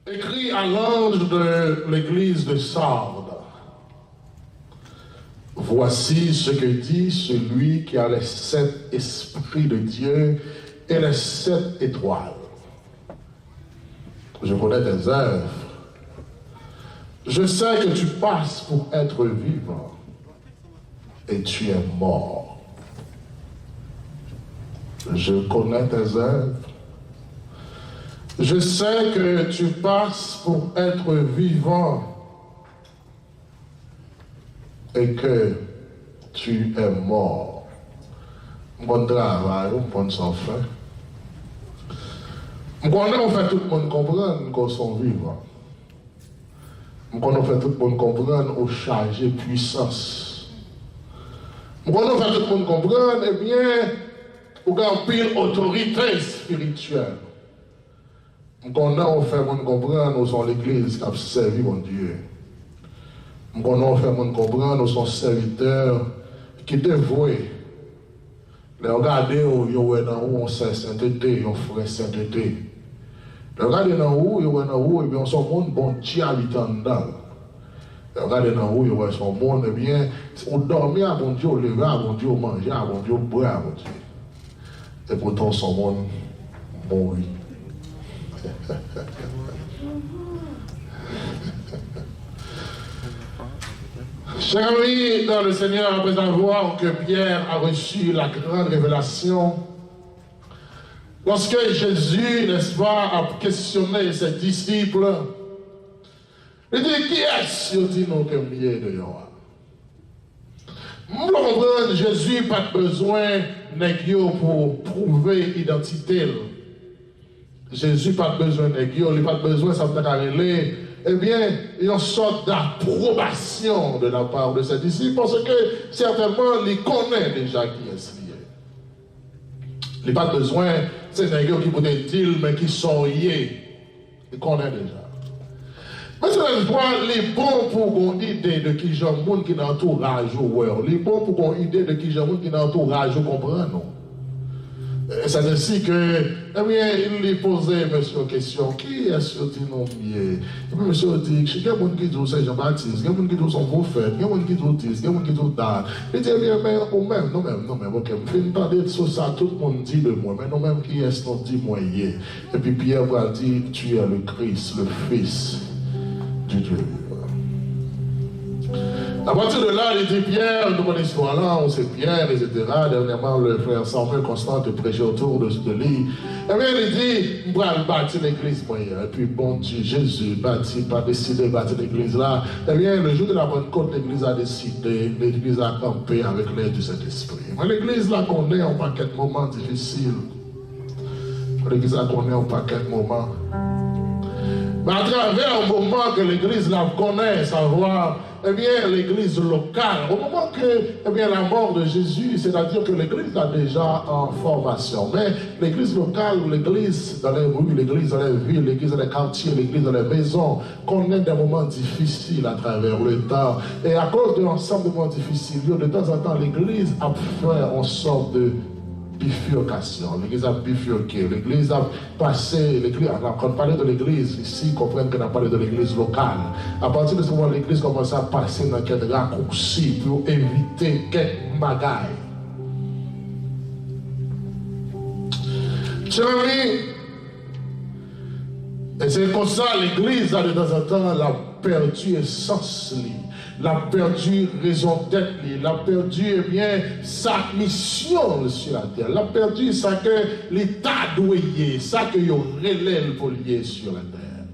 Écrit à l'ange de l'église de Sardes. Voici ce que dit celui qui a les 7 esprits de Dieu et les 7 étoiles. Je connais tes œuvres. Je sais que tu passes pour être vivant et tu es mort. Je connais tes œuvres. Je sais que tu passes pour être vivant et que tu es mort. Bon travail, bon sans fin. Je connais, fait tout le monde comprendre qu'on sont vivants. Je connais, fait tout le monde comprendre qu'on charge puissance. Je connais, fait tout le monde comprendre, eh bien, qu'on a pile autorité spirituelle. Je connais, fait le monde comprendre qu'on sont l'église qui a servi mon Dieu. Je connais, fait le monde comprendre qu'on sont serviteurs qui dévoués. Regardez où il y a dans où on sait sainteté, on ferait sainteté. Regardez dans où il y a dans où, et bien on son monde bon Dieu habitant dedans. Regardez dans où il y a son monde, et bien on dormait à bon Dieu, on levait à bon Dieu, on mangeait à bon Dieu, on boit à bon Dieu. Et pourtant son monde mourit. Chers amis, dans le Seigneur, après avoir que Pierre a reçu la grande révélation, lorsque Jésus, n'est-ce pas, a questionné ses disciples, il dit, qui est-ce qui dit nous que mieux de Yoa? Nous comprenons, Jésus n'a pas besoin de pour prouver l'identité. Jésus n'a pas besoin de il n'a pas besoin, ça peut aller. Eh bien, il y a une sorte d'approbation de la part de ses disciples parce que certainement, il connaît déjà qui est lié. Il n'a pas besoin, c'est un gars qui peut dire, mais qui sont liés. Il connaît déjà. Mais c'est une fois, il est bon pour qu'on ait idée de qui j'ai un monde qui est dans l'entourage ou ouais. Il est bon pour qu'on ait idée de qui j'ai un monde qui est dans l'entourage ou comprendre. C'est ainsi que, eh bien, il lui posait, monsieur, une question, qui est-ce que tu nous mieux? Et puis, monsieur dit, il y a des gens qui disent c'est Jean-Baptiste, il y a des gens qui disent son prophète, il y a des gens qui disent il y a des gens qui disent ça. Il dit, eh bien, mais nous-mêmes, ok, je fais une parler de ça, tout le monde dit de moi, mais nous-mêmes, qui est-ce qu'on dit moi hier? Et puis Pierre va dire, tu es le Christ, le Fils du Dieu. À partir de là, il dit Pierre, nous mon histoire là, on sait Pierre, etc. Dernièrement, le frère Samuel Constant te prêchait autour de lui. Et bien, il dit, on va bâtir l'église, moi. Et puis, bon Dieu, Jésus bâtit, pas décidé de bâtir l'église là. Et bien, le jour de la Pentecôte, l'église a décidé, l'église a campé avec l'aide du Saint-Esprit. Mais l'église là connaît un paquet de moments difficiles. L'église là connaît un paquet de moments. Mais à travers un moment que l'église la connaît, savoir, eh bien, l'église locale, au moment que, eh bien, la mort de Jésus, c'est-à-dire que l'église est déjà en formation. Mais l'église locale, l'église dans les rues, l'église dans les villes, l'église dans les quartiers, l'église dans les maisons, connaît des moments difficiles à travers le temps. Et à cause de l'ensemble de moments difficiles, de temps en temps, l'église a fait en sorte de bifurcation. L'église a bifurqué. L'église a passé. L'église, quand on parlait de l'église, ici, comprennent qu'on a parlé de l'église locale. À partir de ce moment, l'église commence à passer dans quelques raccourcis pour éviter quelques bagailles. Chers amis, et c'est comme ça, l'église, de temps en temps, l'a perdu essence. L'a perdu raison d'être, l'a perdu eh bien, sa mission sur la terre, l'a perdu ça que l'État doit y, ça que il relève pour lier sur la terre.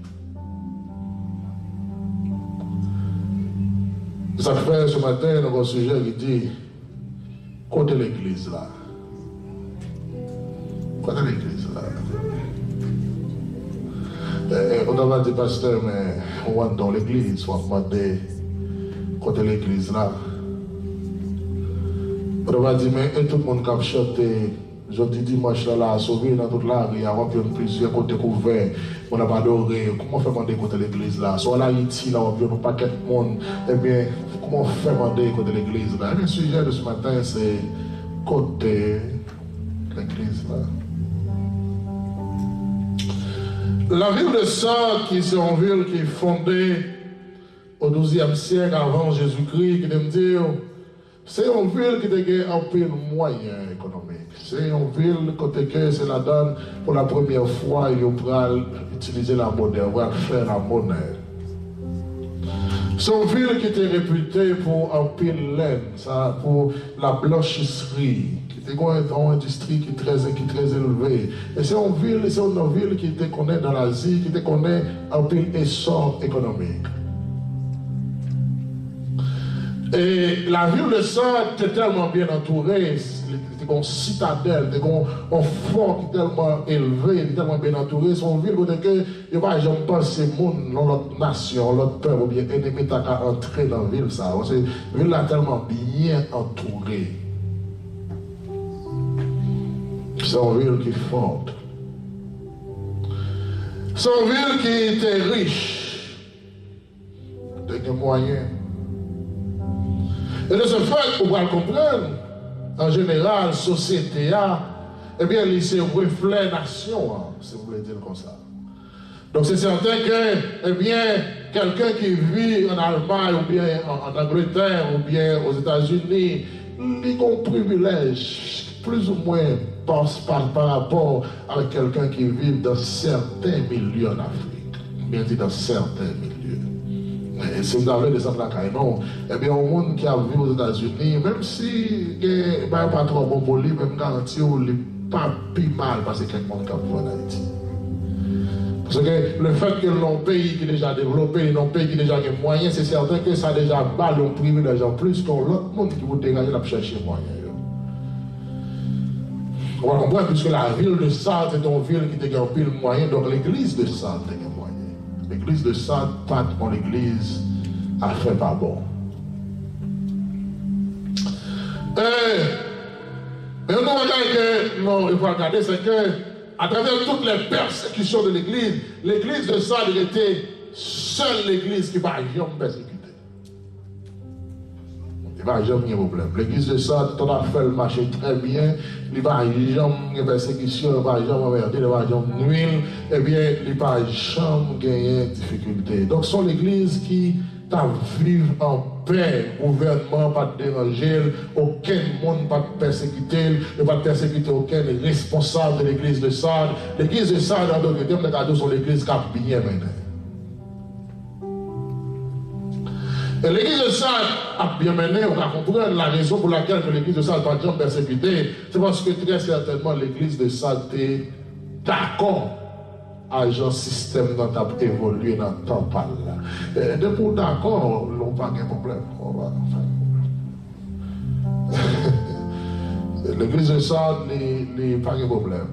Ça fait ce matin dans un sujet qui dit côté l'église là. Côté l'église là. On va dire pasteur, mais on va dans l'église, on va demander côté l'église là. On va dire, mais tout le monde qui a chanté, jeudi dimanche là, sauvé dans toute la rue, il y a plusieurs côtés couverts, on n'a pas adoré. Comment faire demander côté l'église là? Soit là, Haïti, là, on n'a pas quelques monde. Eh bien, comment faire demander côté l'église là? Le sujet de ce matin, c'est côté l'église là. La ville de Sardes, qui est une ville qui est fondée au XIIe siècle avant Jésus-Christ, qui me dire, c'est une ville qui a un peu de moyens économiques. C'est une ville côté que c'est la donne pour la première fois, ils vont utiliser la monnaie, ils vont faire la monnaie. C'est une ville qui était réputée pour un peu de laine, ça, pour la blanchisserie, qui était une industrie qui est très élevée. Et c'est une ville qui était connue dans l'Asie, qui était connue un peu d'essor économique. Et la ville de Sardes était tellement bien entourée, c'était une citadelle, c'était un fort qui est tellement élevé, tellement bien entouré. C'est une ville où il n'y a pas jamais pensé monde dans l'autre nation, l'autre peuple, ou bien ennemi qui a entré dans la ville. C'est une ville tellement bien entourée. C'est une ville qui est forte. C'est une ville qui était riche, des moyens. Et de ce fait, on va le comprendre, en général, la société eh bien, c'est un reflet nation, si vous voulez dire comme ça. Donc c'est certain que, eh bien, quelqu'un qui vit en Allemagne, ou bien en Angleterre, ou bien aux États-Unis, il a un privilège, plus ou moins, par rapport à quelqu'un qui vit dans certains milieux en Afrique, bien dit dans certains milieux. Et si vous avez des centres là, non, eh bien, au monde qui a vécu aux États-Unis, même si il n'y a pas trop bon pour lui, même garanti, il n'est pas plus mal parce que quelqu'un qui a vécu en Haïti. Parce que le fait que l'on pays qui est déjà développé, l'on pays qui est déjà a moyens, c'est certain que ça a déjà pas le privilège en plus que l'autre monde qui vous dégager la chercher moyens. On va comprendre, puisque la ville de Sardes est une ville qui a pile moyen, donc l'église de Sardes a moyen. L'église de Sardes, pas dans l'église, a fait pas bon. Mais non, il faut regarder, c'est que, à travers toutes les persécutions de l'église de Sardes était seule l'église qui va jamais persécuter. Il va jamais y avoir de problème. L'église de Sardes, on a fait le marché très bien, il va jamais y avoir persécution, il va jamais emmerder, il va jamais nuire, eh bien, il va jamais gagner de difficultés. Donc, c'est l'église qui t'a vivre en paix, gouvernement pas te déranger, aucun monde pas te persécuter, ne pas persécuter aucun responsable de l'église de Sardes. L'église de Sardes, en d'autres termes, les cadeaux sont l'église qui a bien mené. Et l'église de Sardes a bien mené, on va comprendre la raison pour laquelle l'église de Sardes n'a pas persécuté. C'est parce que très certainement l'église de Sardes est d'accord avec le système dont a évolué dans le temps par là. Depuis d'accord, on n'a pas de problème. L'église de Sardes n'a pas de problème.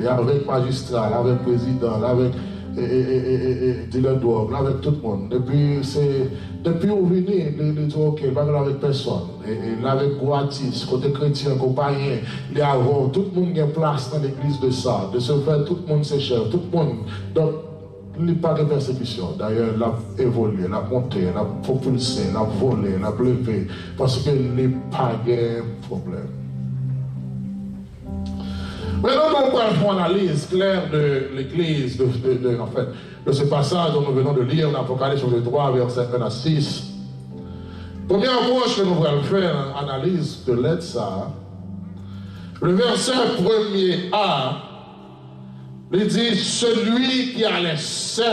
Avec magistrat, avec président, avec dealer de drogue, avec tout le monde. Depuis où vous venez, ils disent ok, pas avec personne. Et avec gratis, côté chrétien, compagnie, les avant, tout le monde a place dans l'église de Sardes. De ce fait, tout le monde c'est cher, tout le monde. Donc, il n'y a pas de persécution. D'ailleurs, il a évolué, il a monté, il a propulsé, il a volé, il a levé, parce qu'il n'y a pas de problème. Maintenant, nous allons faire une analyse claire de l'église, en fait, de ce passage dont nous venons de lire, l'Apocalypse chapitre 3, versets 1 à 6. Première approche que nous allons faire, une analyse de l'aide ça. Le verset 1er il dit, celui qui a les 7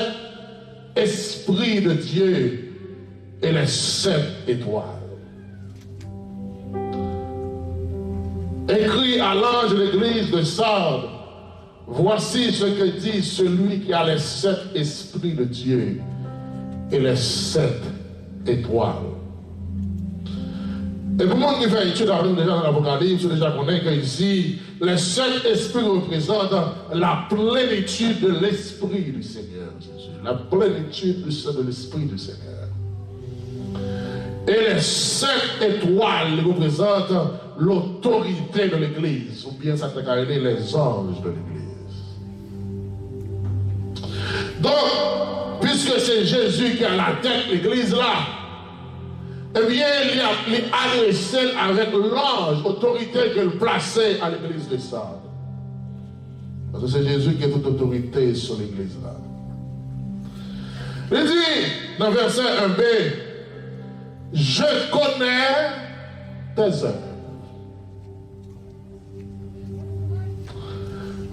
esprits de Dieu et les 7 étoiles. Écrit à l'ange de l'église de Sardes, voici ce que dit celui qui a les 7 esprits de Dieu et les 7 étoiles. Et pour moi qui fait étude avec déjà dans l'Apocalypse, déjà connaît que ici, les 7 esprits représentent la plénitude de l'esprit du Seigneur Jésus. La plénitude de l'esprit du Seigneur. Et les 7 étoiles représentent l'autorité de l'Église, ou bien ça peut être les anges de l'Église. Donc, puisque c'est Jésus qui a la tête de l'Église là, eh bien, il a adressé avec l'ange, autorité qu'il plaçait à l'Église de Sardes. Parce que c'est Jésus qui a toute autorité sur l'église là. Il dit dans verset 1b, je connais tes œuvres.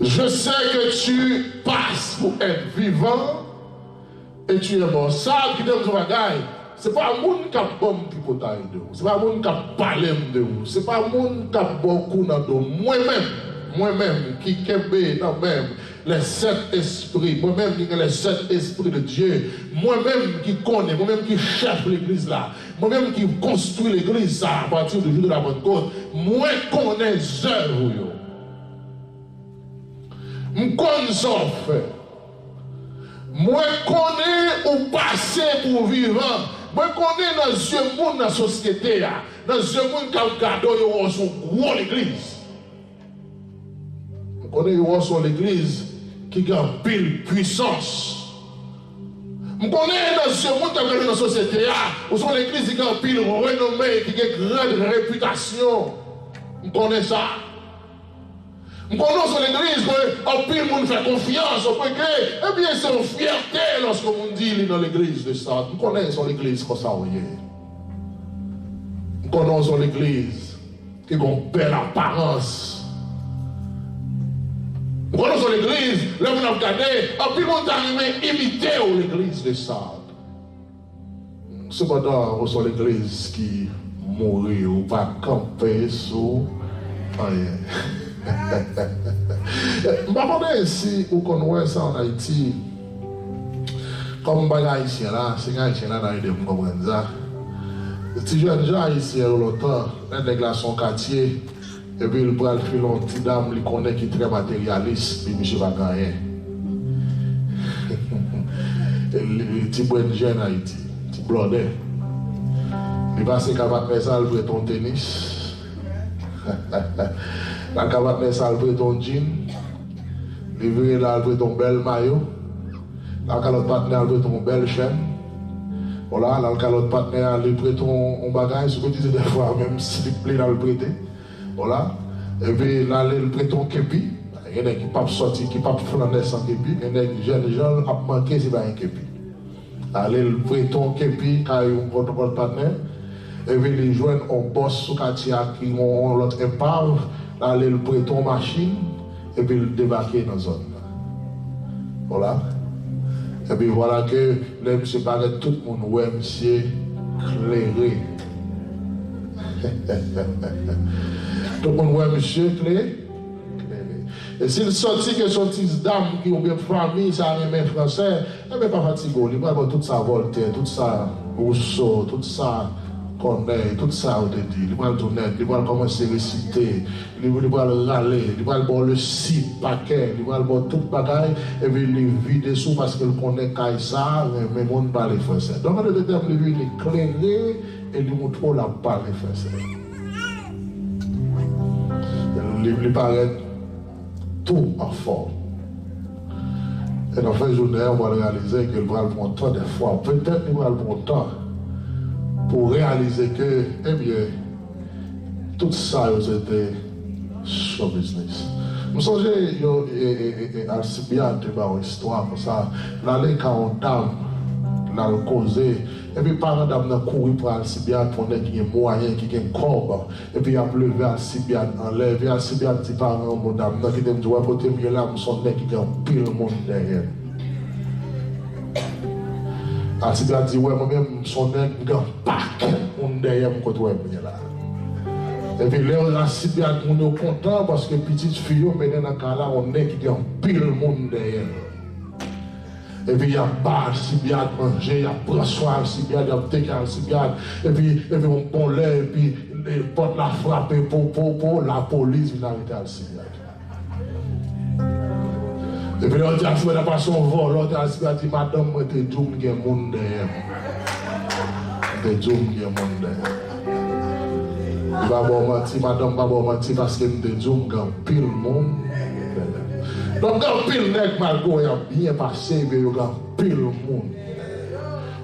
Je sais que tu passes pour être vivant et tu es mort. Ça qui donne son bagaille, ce n'est pas un monde qui a bon pipotaille de vous. Ce n'est pas un monde qui a parlé de vous. Ce n'est pas un monde qui a beaucoup de moi-même, qui kembe dans même les 7 esprits, moi-même qui ai les 7 esprits de Dieu, moi-même qui connais, moi-même qui cherche l'église là, moi-même qui construis l'église ça à partir du jour de la Pentecôte, moi connais les œuvres. Je connais ça fait. Moi connais ou passer pour vivant. Moi connais dans ce monde, dans la société, dans ce monde qui a gardé son gros l'église. Je connais son l'église qui a pile puissance. Je connais dans ce monde qui a gardé dans la société, où son l'église qui a pile renommée, qui a une grande réputation. Je connais ça. Je connais sur l'église que pile monde fait confiance au péché. Eh bien, c'est une fierté lorsque on dit dans l'église de ça. Je connais sur l'église comme ça. Je connais sur l'église qui a une belle apparence. Je connais sur l'église, là on a regardé, pile monde arrive imiter l'église de ça. Cependant, sur l'église qui mourit ou pas camper sous rien. Je me demande si vous connaissez ça en Haïti. Comme les Haïtiens là, c'est les Haïtiens là dans l'idée de comprendre ça. Si je suis haïtien longtemps, un des glaçons quartier, et puis il prend le filon, petit dame, il connaît qui est très matérialiste, puis monsieur va gagner. Le petit bon jeune Haïti, petit blondet. Il passe capable de faire ça, il prend ton tennis. La cabane met ça, elle ton jean. Livré là, elle ton bel maillot. La calotte partenaire, elle ton belle chaîne. Voilà, la calotte partenaire, elle prête ton bagage. Ce que je disais des fois, même si il plaît, elle prête. Voilà. Et puis là, elle prête ton képi. Il y en a qui ne peuvent pas sortir, qui ne peuvent pas flaner sans képi. Il y en a qui jeunes gens qui ont manqué si pas un képi. Elle prête ton képi, car il y a un contre partenaire. Et puis les jeunes ont boss sous quartier qui ont l'autre épave. Aller le prêter en machine et puis le débarquer dans la zone. Voilà. Et puis voilà que là, monsieur paraît tout le monde, ouais, monsieur, clairé. Tout le monde, ouais, monsieur, clairé. Et s'il sortit que son petit dame qui ont bien famille, ça a même français, il n'est pas fatigué. Il va avoir tout ça Voltaire, tout ça Rousseau, tout ça. Tout ça, on te dit, il va le tourner, il va commencer à réciter, il va le râler, il va le boire le 6 paquets, il va le boire tout bagaille, et puis il vide sous parce qu'il connaît ça, mais le monde parle français. Donc, le terme, il est éclairé et il montre la parole français. Il paraît tout en forme. Et dans la fin de journée, on va réaliser qu'il va le prendre temps des fois, peut-être qu'il va le prendre temps. Pour réaliser que, eh bien, tout ça, c'était show business. Je me souviens, Alcibiade, une histoire comme ça. Là, quand on dame, là, le causé, et puis, parents d'âme ont couru pour Alcibiade pour qu'il y ait un moyen, qu'il y ait un corps. Et puis, il a levé Alcibiade en l'air. Et Alcibiade dit, parents, mon dame, qui dit, je vais côté mieux là, je suis qui y a un pile monde derrière. Alcibiade dit, ouais, moi-même, son nez, il y a un paquet de monde derrière mon côté là. Et puis là, Alcibiade, on est content parce que petite fille, maintenant, dans le cas là, on est qui a un pile de monde derrière. Et puis il y a pas Alcibiade manger, il y a prendre soin Alcibiade, il y a peut-être Alcibiade. Et puis on prend l'air, et puis les portes la frappe pour la police vient arrêter Alcibiade. Et puis l'autre Alcibiade a pas son vol, l'autre Alcibiade dit, madame, moi t'es djoum, il y a un monde derrière. T'es djoum, il y a un monde derrière. Il va pas mentir, madame, va pas mentir parce que t'es djoum, il y a pile monde. Donc, quand pile nègre malgré il a bien passé, il y a pile monde.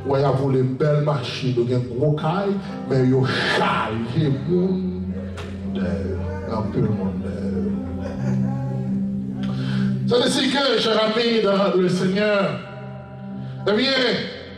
Il y a pour les belles machines, il y a un gros caille, mais il y a chargé monde. Il y a pile monde. Ça veut dire que, cher ami, dans le Seigneur, eh bien,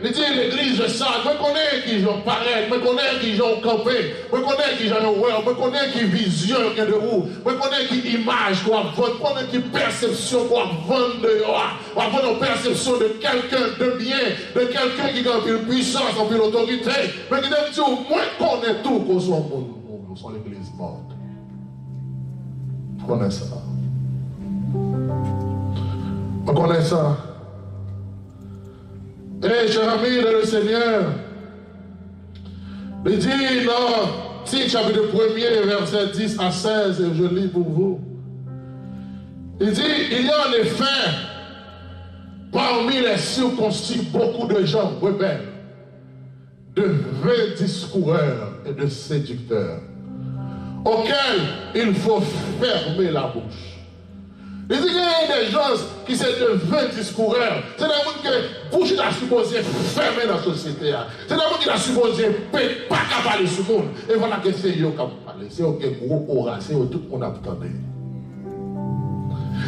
il dit l'église de ça, je connais qui j'en paraît, je connais qui j'en campé, je connais qui j'en ouais, je connais qui vision de vous, je connais qui image quoi vendre, je connais qui perception quoi vendre dehors, on va prendre une perception de quelqu'un de bien, de quelqu'un qui a une puissance, une autorité, mais qui dit au moins connaît tout qu'on soit nous sommes l'église morte. Je connais ça. Je connais ça. Et cher ami de le Seigneur, il dit dans Tite chapitre 1er, verset 10 à 16, et je lis pour vous. Il dit, il y a en effet parmi les circoncis beaucoup de gens rebelles, de vains discoureurs et de séducteurs, auxquels il faut fermer la bouche. Il dit qu'il y a des gens qui sont de vains discoureurs. C'est des gens qui bouche est supposé fermer dans la société. C'est des gens qui sont supposé pas parler sur le monde. Et voilà que c'est eux qui parlent. C'est eux qui ont gros aura. C'est eux tout le monde attendait.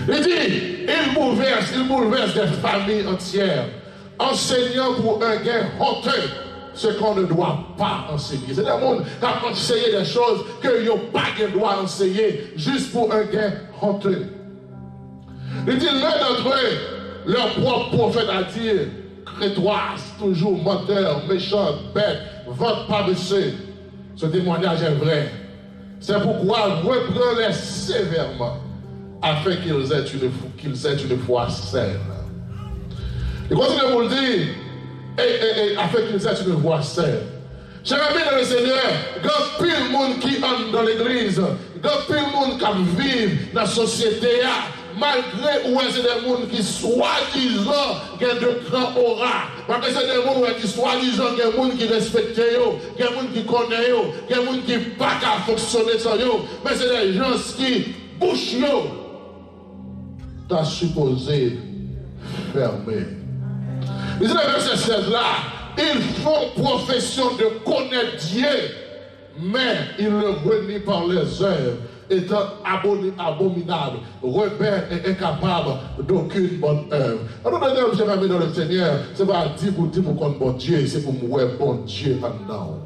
Il dit, il bouleverse des familles entières, enseignant pour un gain honteux ce qu'on ne doit pas enseigner. C'est des gens qui ont enseigné des choses qu'ils n'ont pas le droit d'enseigner juste pour un gain honteux. Il dit, l'un d'entre eux, leur propre prophète a dit, crétoise, toujours menteur, méchant, bête, votre pas baissé. Ce témoignage est vrai. C'est pourquoi reprenez-les sévèrement, afin qu'ils aient une foi saine. Il continue à vous le dire, afin qu'ils aient une foi saine. Cher ami dans le Seigneur, il y a plus de monde qui entre dans l'église, il y a plus de monde qui vit dans la société, malgré où c'est des gens qui soi-disant ont de grands aura. Parce que c'est des gens qui soi-disant ont des gens qui respectent, des gens qui connaissent, des gens qui ne peuvent pas fonctionner sans eux. Mais c'est des gens qui bouchent, t'as supposé fermer. Il dit dans le verset 16 là, ils font profession de connaître Dieu, mais ils le renient par les œuvres, étant abominables, rebelles et incapables d'aucune bonne œuvre. Alors, nous sommes amis dans le Seigneur, ce n'est pas dire pour dire qu'on bon Dieu, c'est pour mourir bon Dieu en dedans.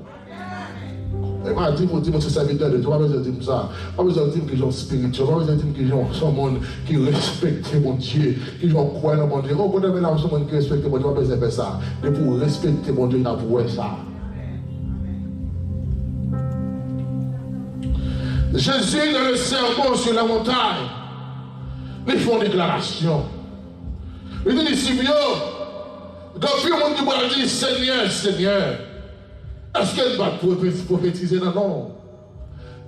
Et moi, je dis pour dire que c'est serviteur de Dieu, je ne vais pas dire ça. Je ne vais pas dire que les gens spirituels, je ne vais pas dire que les gens sont monde qui respectent mon Dieu, qui croient dans mon Dieu. Oh, quand on est là, c'est monde qui respecte mon Dieu, je ne vais pas faire ça. Mais pour respecter mon Dieu, il a pour ça. Jésus, dans le sermon sur la montagne, ils font une déclaration. Il dit, disciples, depuis le monde qui va dire, Seigneur, Seigneur, est-ce qu'elle va prophétiser dans le nom?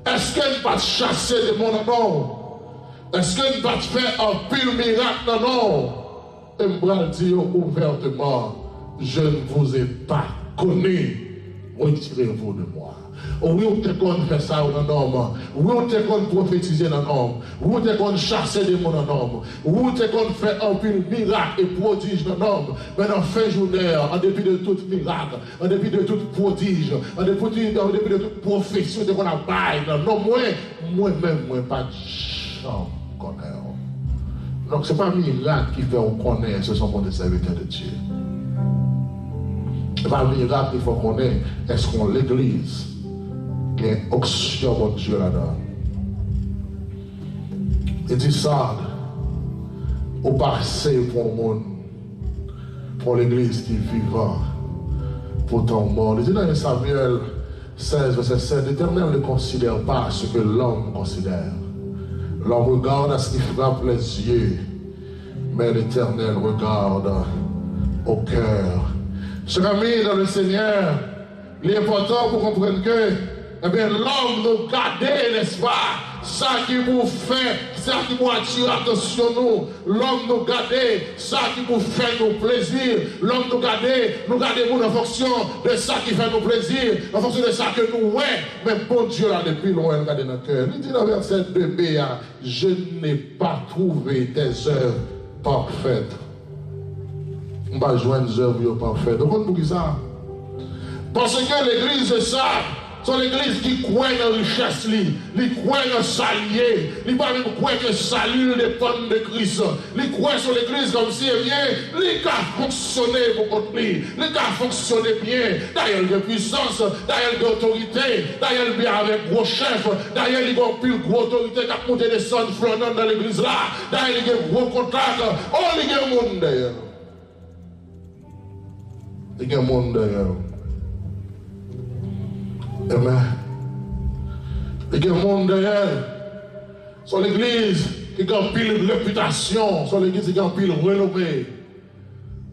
Est-ce qu'elle va chasser des monde dans le nom? Est-ce qu'elle va faire un pile miracle dans le nom? Et je vais dire ouvertement, je ne vous ai pas connu, retirez-vous de moi. Oui, on te connaît faire ça dans l'homme. Oui, on te connaît prophétiser dans l'homme. Oui, on te connaît chasser des mots dans l'homme. Oui, on te connaît faire un peu de miracle et prodige dans l'homme. Mais dans la fin journée, en dépit de tout miracle, en dépit de tout prodige, en dépit de toute prophétie de qu'on a bail dans l'homme, moi-même, moi, pas de chance connaître. Donc, ce n'est pas un miracle qui fait qu'on connaître, ce sont des serviteurs de Dieu. Ce n'est pas un miracle qu'il faut qu'on ait, est-ce qu'on l'église? Il y a une onction de Dieu là-dedans. Il dit ça au passé pour le monde, pour l'église qui est vivante, pour ton monde. Il dit dans Samuel 16, verset 7, l'Éternel ne considère pas ce que l'homme considère. L'homme regarde à ce qui frappe les yeux, mais l'Éternel regarde au cœur. Chers amis dans le Seigneur, il est important pour comprendre que eh bien, l'homme nous garde, n'est-ce pas? Ça qui vous fait, ça qui vous attire l'attention nous. L'homme nous garde, ça qui vous fait nos plaisirs. L'homme nous garde en fonction de ça qui fait nos plaisirs, en fonction de ça que nous, ouais. Mais bon Dieu, là, depuis loin, regardez notre cœur. Il dit dans le verset 2b, je n'ai pas trouvé tes œuvres parfaites. On va joindre des œuvres parfaites. Donc, on nous dit ça. Parce que l'église, c'est ça. C'est l'église qui croit dans la richesse, qui croit dans le salut, qui pas même croit que le salut dépend de Christ. Qui croit sur l'église comme si elle a fonctionné pour contre lui, qui a fonctionné bien, d'ailleurs de puissance, d'ailleurs d'autorité, d'ailleurs bien avec gros chef, d'ailleurs il y a plus gros autorité qui a monté des sons flottant dans l'église là, d'ailleurs il y a gros contact, oh il y a un monde d'ailleurs. Il y a un monde d'ailleurs. Amen. Il y a un monde derrière. Sur l'église qui a pile réputation, sur l'église qui a pile renommée.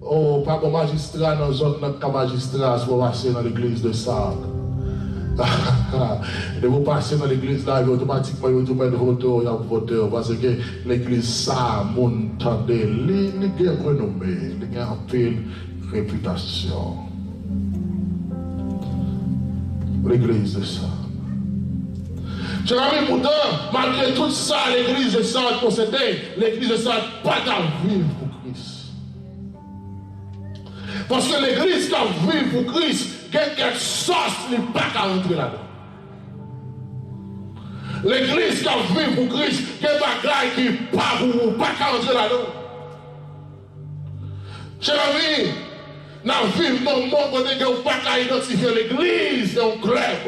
Oh, pas comme magistrat dans la zone, notre magistrat, si vous passez dans l'église de Sark. Et vous passez dans l'église là, automatiquement, vous mettez voteur, parce que l'église, ça, mon tendez, il y a renommée, il y a pile réputation. L'église de ça. Je l'avais pourtant, malgré tout ça, l'église de ça possédait, l'église de ça pas qu'à vivre pour Christ. Parce que l'église qui a vivre pour Christ, quelque chose n'est pas qu'à rentrer là-dedans. L'église qui a vivre pour Christ, quelque bagaille qui n'est pas qu'à rentrer là-dedans. Je l'avais dans la vie, dans le monde, on n'a pas qu'à identifier l'église dans un club.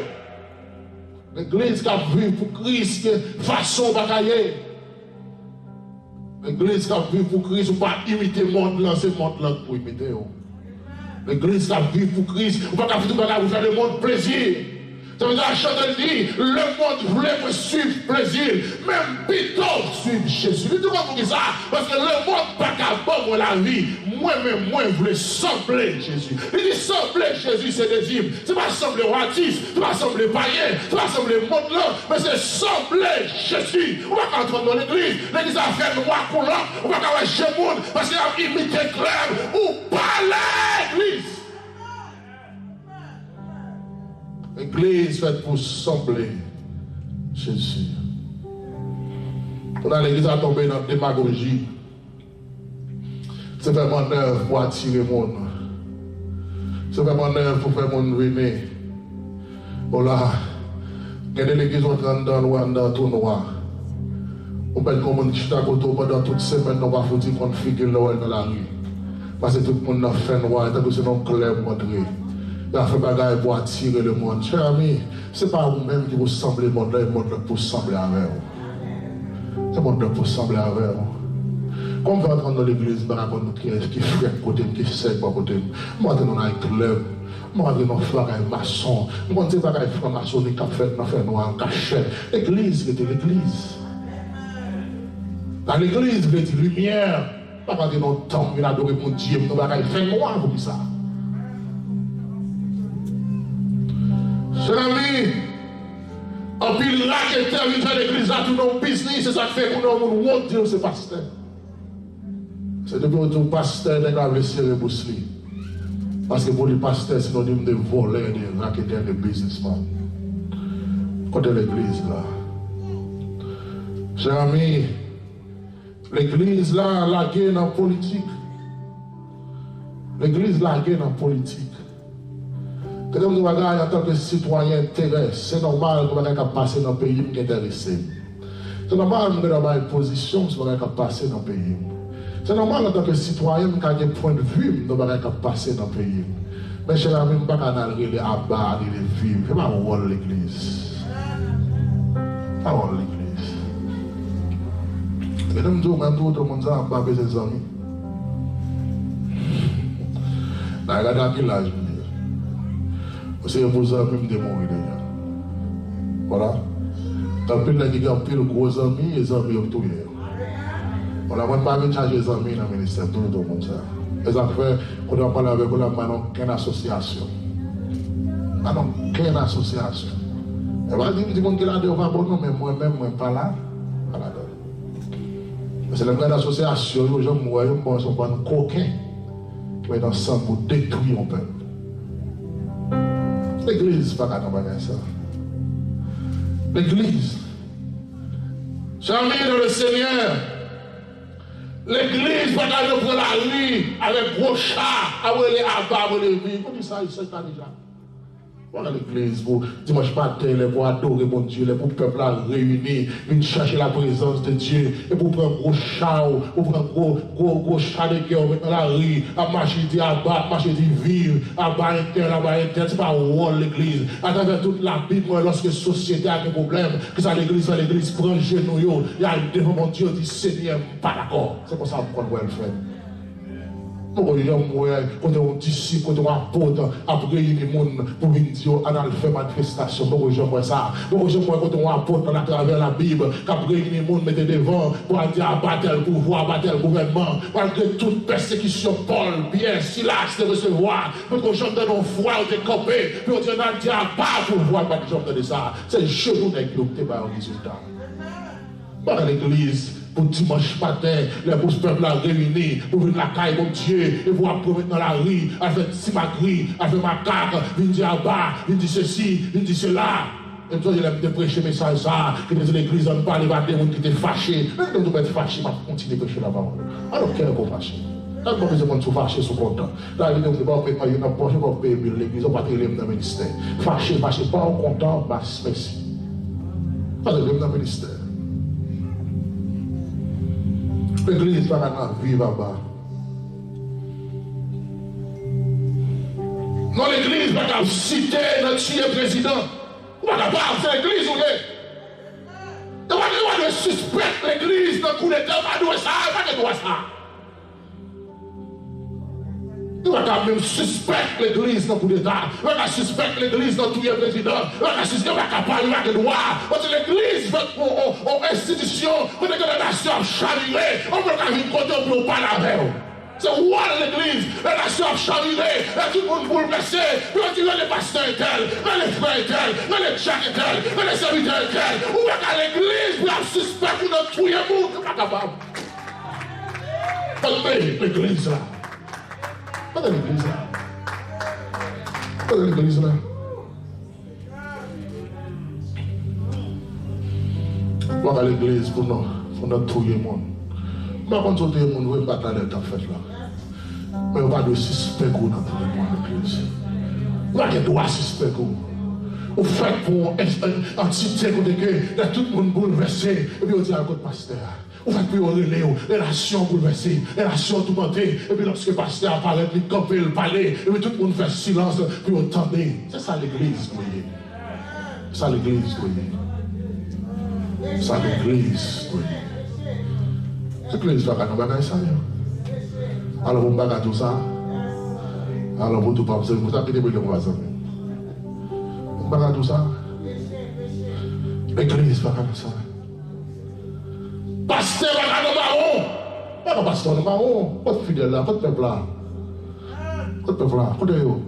L'église qui a vu pour Christ, façon bagaille. L'église qui a vu pour Christ, on ne peut pas imiter le monde là, c'est le monde là pour imiter. L'église qui a vu pour Christ, on ne peut pas faire le monde plaisir. Ça veut dire, Chantal dit, le monde voulait me suivre plaisir, même plutôt suivre Jésus. Vous comprenez ça? Parce que le monde pas capable de la vie. Moi-même, moi, je voulais sembler Jésus. Il dit sembler Jésus, c'est des hymnes. Ce n'est pas sembler artiste, ce n'est pas sembler païen, ce n'est pas sembler monde là, mais c'est sembler Jésus. On va pas entrer dans l'église, l'église a fait noir coulant, on va pas chez le monde, parce qu'il a imité clair, ou pas l'église. L'église faite pour sembler Jésus. On a l'église à tomber dans la démagogie. C'est vraiment neuf pour attirer le monde. C'est vraiment neuf pour faire le monde venir. Voilà. Regardez l'église en train de Rwanda, tout noir. On peut être comme un chita koto pendant toute semaine, on va foutre qu'on figure dans la rue. Parce que tout le monde a fait noir, et tant que c'est non clair pour entrer. Il a fait bagaille pour attirer le monde. Cher ami, ce n'est pas vous-même qui vous semblez le monde, pour sembler avec vous. C'est le monde pour sembler avec vous. Comme on va entrer dans l'église, on va raconter qui fait côté, qui sait pas côté. Moi, je suis dans un club. Moi, je suis dans un maçon. Moi, je suis dans un maçon qui a fait noir en cachette. L'église, c'était l'église. Dans l'église, c'était lumière. Pas quand on tombe, on adore mon Dieu, on va faire noir comme ça. Cher ami, en pile là qui est arrivé à l'église, là, tout nos business, c'est ça qui fait qu'on a un monde, Dieu, c'est pasteur. C'est depuis que le pasteur n'est pas laissé repousser. Parce que pour les pasteurs, c'est synonyme de voleurs, de racketeurs, de businessmen. Côté l'église, là. Cher ami, l'église, là, la guerre dans la politique. L'église, la guerre dans la politique. Quand vous regardez en tant que citoyen intéressé, c'est normal que vous ayez passer dans le pays qui est intéressé. C'est normal que vous ayez une position si vous ayez passer dans le pays. C'est normal en tant que citoyen que vous ayez un point de vue que vous ayez passer dans le pays. Mais je ne sais pas si vous à bas, les vivre. Ce n'est pas un rôle de l'église. Pas un rôle de l'église. Et nous disons même tout le monde a pas besoin des amis. Regardez quel âge. C'est vos amis qui mourir déjà. Voilà. Quand il y a de gros amis, les amis ont tout. Voilà, moi, je ne vais pas charger les amis dans le ministère, tout le monde ça. Les affaires, quand on parle avec eux, il n'y a aucune association. Il n'y a aucune association. Et voilà, il y a des gens qui ont dit, bon, mais moi-même, je ne suis pas là. Voilà. C'est la grande association, les gens ne sont pas coquins qui sont ensemble pour détruire un peuple. L'église, pas qu'à ça. L'église. Jamais dans le Seigneur. L'église, pas qu'à prendre la rue avec gros chat, avec les abats, avec les vies. Comment ça, il sait pas déjà? Voilà l'église pour dimanche matin, pour adorer mon Dieu, pour le peuple réuni, venir chercher la présence de Dieu, et pour prendre gros chao, pour prendre gros chat de guerre, mettre dans la rue, à marcher à bas, marcher vivre, à bas interne, c'est pas rôle l'église. À travers toute la Bible, lorsque la société a des problèmes, que ça l'église prend le genou, il y a devant mon Dieu, dit Seigneur, pas d'accord. C'est pour ça qu'on doit le faire. Pourquoi il y a quand on disciple, quand on apôtre, après il y a des gens pour venir dire, on a fait manifestation. Pourquoi j'aime ça? Pourquoi j'aime quand on apôtre à travers la Bible, qu'après il y a des gens qui mettent devant pour dire abattre le pouvoir, abattre le gouvernement, malgré toute persécution, Paul, bien, Silas de recevoir, pourquoi j'aime dans nos foi, on est copé, puis on dit, on a dit abattre le pouvoir, pas de de ça. C'est le genou qui est un résultat. Par l'église. Pour dimanche matin, les beaux peuples réunis pour venir la caille mon Dieu et pour promettre dans la rue, avec simagri, avec macaque, venir dire à bas, venir dire ceci, venir dire cela. Et toi, il aime de prêcher message ça, que dans l'église, on parle des gens qui étaient fâchés. Même quand on être fâché, on va continuer à prêcher la parole. Alors, quel est le fâché? Quand on besoin de fâcher, ils sont contents. Là, ils ne pas payer une poche, ils vont payer l'église, on va payer dans le ministère. Fâché, pas content, merci. Pas de dans le ministère. L'église va vivre là-bas. Non, l'église va citer notre président. On va pas, c'est l'église ou n'est. On va suspecter l'église dans le coup d'état. On va faire ça, on va faire ça. On va même suspecter l'église dans le coup d'état. On va suspecter l'église dans tout le président. On va suspecter, on va parler, on va droit. Parce que l'église va en institution, on est que la nation chavirée. On peut pas venir contre pour parler avec eux. C'est roi de l'église, la nation chavirée, tout le monde bouleversé. Puis on dit, les pasteurs et tel, les frères et tel, les chats et tel, les serviteurs et tel. On va qu'à l'église, pour suspecter notre tout le monde. On n'est pas capable. Attendez, l'église là. Pas dans l'église là. Pas dans l'église là. On va à l'église pour notre tout le monde. Mais quand tout le monde veut battre la fait là. Mais on va de suspect dans tout le monde à l'église. On va de droit suspect. On fait pour un petit côté que tout le monde bouleversé. Et puis on dit à côté pasteur. On va plus relais, les nations bouleversées, les nations tourmentées. Et puis lorsque le pasteur apparaît, il campe le palais, et puis tout le monde fait silence, puis on tendait. C'est ça l'église, voyez. C'est ça l'église, voyez. C'est ça l'église, voyez. L'église va nous bagager ça. Alors on bagage tout ça. Alors vous tout pas vous avez des voisins. On bagage tout ça. L'église va faire ça. Pasteur à nos marrons. Pas pasteur de marron. Pas de fidèle là, pas de peuple là. Pas de peuple là. Côté yo.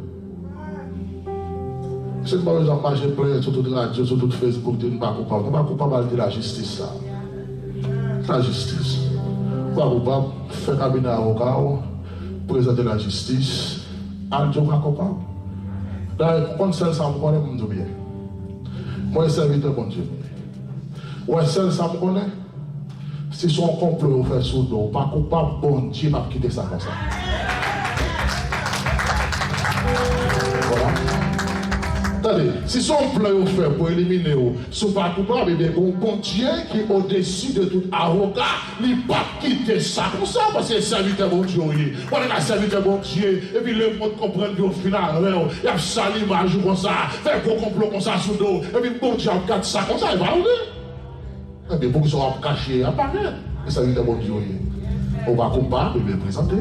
C'est pas besoin de marcher plein sur toute radio, sur toute Facebook, de ne pas coupable. On ne pas coupable de la justice ça. La justice. On va coupable, faire cabinet avocat, présenter la justice. À Dieu pas coupable. Là, quand seul ça me connaît, je me dis bien. Moi, serviteur bon Dieu. Ouais, seul ça me connaît. Si son complot fait sous dos, pas coupable, bon Dieu va quitter ça comme ça. Voilà. Attendez, si son plan fait pour éliminer, si pas coupable, eh bien, bon Dieu qui est au-dessus de tout avocat, il ne va pas quitter ça comme ça, parce que c'est serviteur bon Dieu. On est un serviteur bon Dieu, et puis le monde comprend qu'au final, il y a ça l'image comme ça, fait un gros complot comme ça sous dos, et puis bon Dieu a ça comme ça, il va ouvrir. Eh bien, pour qu'ils soient cachés, apparaître. Et ça veut dire bon Dieu. On va coupable, il va présenter.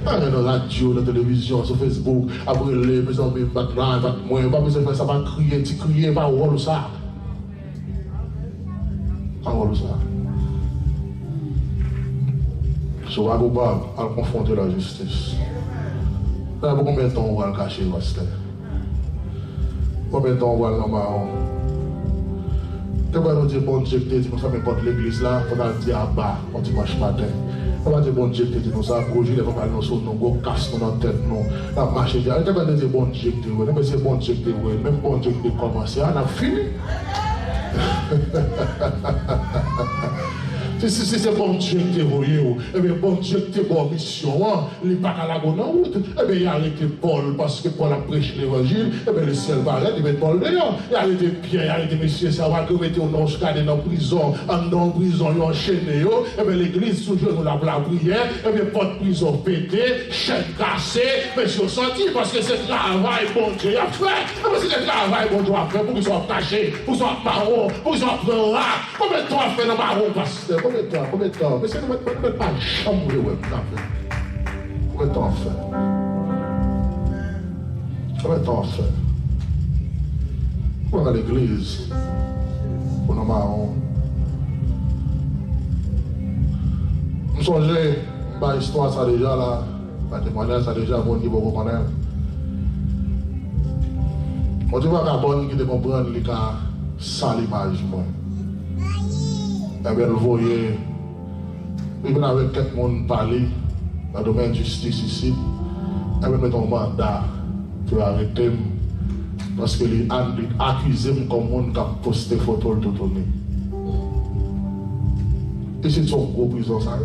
Dans la radio, dans la télévision, sur Facebook, après les maisons, battre là, battre moi, pas besoin de faire ça, va crier, pas rôle ça. Pas rôle ça. Je vais coupable à confronter la justice. Là, pour combien de temps on va le cacher, pasteur? Combien de temps on va le marron? On va nous dire bon Dieu qui dit nous ça n'importe l'église là, on va dire à bas, on dimanche matin. On va dire bon Dieu qui dit nous ça, gros gilet, on va nous sur nous, gros casse nous dans la tête, nous, la marche. On va dire bon Dieu qui dit, même si bon Dieu qui dit, même bon Dieu qui dit commencer, on a fini. Si c'est bon Dieu qui t'a voyé, eh bien bon Dieu qui t'a bonne mission, il n'est pas à la bonne route, eh bien il a arrêté Paul parce que Paul a prêché l'évangile, eh bien le ciel va arrêter, il met Paul dehors. Il a arrêté Pierre, il a arrêté monsieur, ça va que mettre au nom dans la prison, en prison, il a enchaîné, eh bien l'église toujours nous la prière, eh bien pas de prison pété, chaîne cassée, mais je senti parce que c'est travail bon Dieu a fait, parce que c'est travail bon Dieu a fait pour qu'ils soient cachés, pour qu'ils soient marrons, pour qu'ils soient là. Combien de temps a fait dans marron, pasteur? Combien de temps? Mais c'est ne mettre pas chambre de web. Combien de temps a fait? Combien de temps a fait? On va à l'église, on a marron. Je me songeais, ma histoire, ça déjà là, ma témoignage, ça déjà à bon niveau, vous connaissez. On dit pas qu'à bon qui te comprendre, les cas, sans l'image, moi. Eh bien, vous voyez, il y avait quelqu'un parler dans le domaine de justice ici. Eh bien, mettons un mandat pour arrêter parce qu'il a accusé comme monde qui a posté photo de tout tourné. Et c'est son gros prison, ça.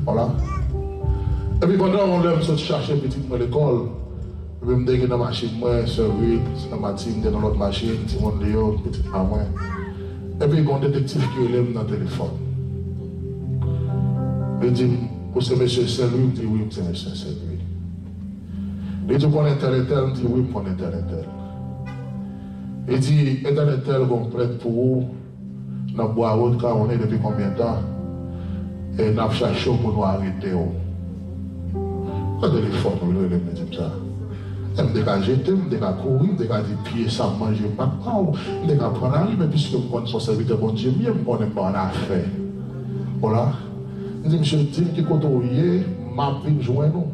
Voilà. Et puis pendant on lève se chercher petit à l'école, je me dis que dans la machine, moi, servi, dans ma team, dans l'autre machine, petit monde dehors, petit à moi. Et puis il y a un détective qui lève dans le téléphone. Il dit, vous c'est monsieur Saint-Louis? Il dit, oui, c'est monsieur Saint-Louis. Il dit, vous connaissez tel et tel? Il dit, oui, je connais tel et tel. Il dit, et tel et tel complète pour vous, dans le bois route, car on est depuis combien de temps? Et nous avons cherché pour nous arrêter. Le téléphone, il me dit ça. Je me dégage, je me dégage courir, je me dégage des pieds sans manger, je me dégage prendre la rue, mais puisque je connais son serviteur, bon Dieu, je ne connais pas en affaire. Voilà. Je dis, monsieur, dis qui côtoyer, m'a pris joindre.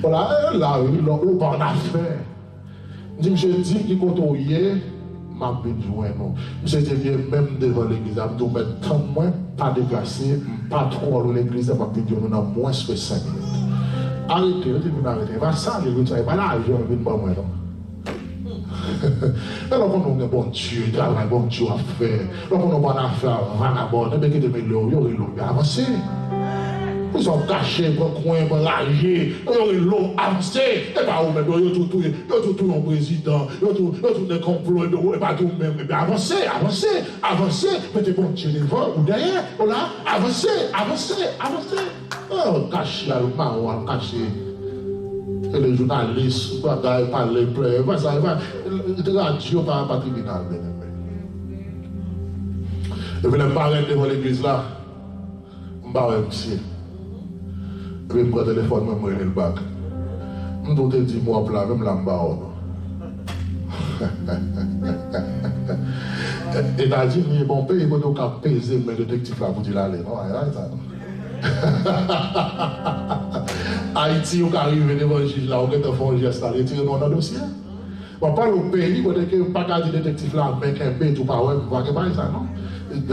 Voilà, là, il n'a pas en affaire. Je dis, monsieur, dis qui côtoyer, m'a pris joindre. Monsieur, je viens même devant l'église, je dois mettre tant moins, pas déplacé, pas trop à l'église, m'a pris joindre dans moins que 5 minutes. Arrêtez, arrêtez. Va ça, les gens, pas l'argent, je ne vais pas moi. Alors qu'on a un bon Dieu, un bon Dieu à faire. Alors qu'on a un affaire, vagabond, et bien que des millions, il y a avancé. Ils sont cachés, pour coin, pour rager, ils l'ont avancé. Et pas vous-même, ils ont tout un président, ils ont tout des complots, et pas tout même. Mais avancez, mettez bon Dieu devant ou derrière, voilà, avancez. Oh, caché, le marron, caché. Et les journalistes, parler, pleurer, ça va. Le radio, pas tribunal. Et puis les parents devant l'église là, je vais me monsieur. Et puis je prends le téléphone, je vais le bac. Je dois dire, moi, là, même là, je et t'as dit, bon pays, il faut peser mes détectives là pour dire aller. Non, Haïti, on arrive devant le juge là, on fait un geste là, retirer dans le dossier. On parle au pays, on dit que pas qu'à dire détective là, mais qu'un pays tout pas ouais, pour voir que ça non. Il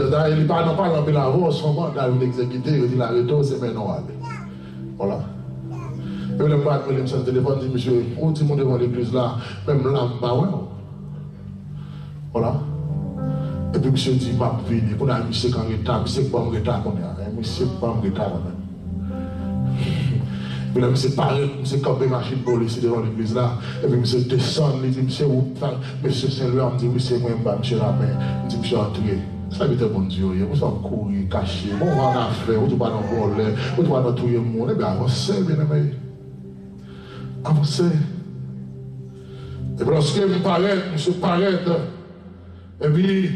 parle dans la voix, son mandat il exécuté, il dit la retour c'est maintenant aller. Voilà. Et le pas me sur le téléphone dit monsieur, on dit mon devant l'église là, même là bah ouais. Voilà. Et puis monsieur dit m'a venir pour la monsieur quand retard, monsieur pas me retard qu'on est, monsieur pas me retard. Puis là, monsieur parle, monsieur campé machine pour laisser devant l'église là. Et puis monsieur descend, il dit, monsieur, monsieur Saint-Louis, il me dit, monsieur, moi, je monsieur la main. Il dit, monsieur, entrez. Ça veut dire, bon Dieu, vous sommes courir, cacher, bon, on va en affaire, vous ne pouvez pas en voler, vous ne pouvez pas en tout le monde. Eh bien, avancez, bien aimé. Avancez. Et puis lorsque monsieur paraît, et puis,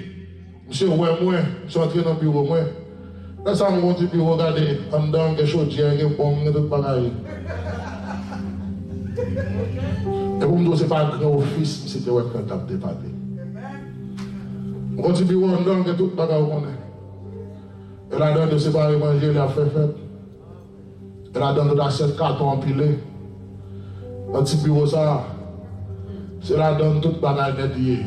monsieur, ouais, moi, je suis entré dans le bureau, moi. Là, ça me montre, puis regardez, en dedans, quelque chose, il y a un bon, tout pareil. Et pour me dire, ce n'est pas un grand office, c'était ouais, quand on a parlé. On continue en dedans, que tout pareil, on est. Et là-dedans, de séparer manger, il a fait. Et là-dedans, on a 7 cartons empilés. Un petit bureau, ça, c'est là-dedans, tout pareil, dédié.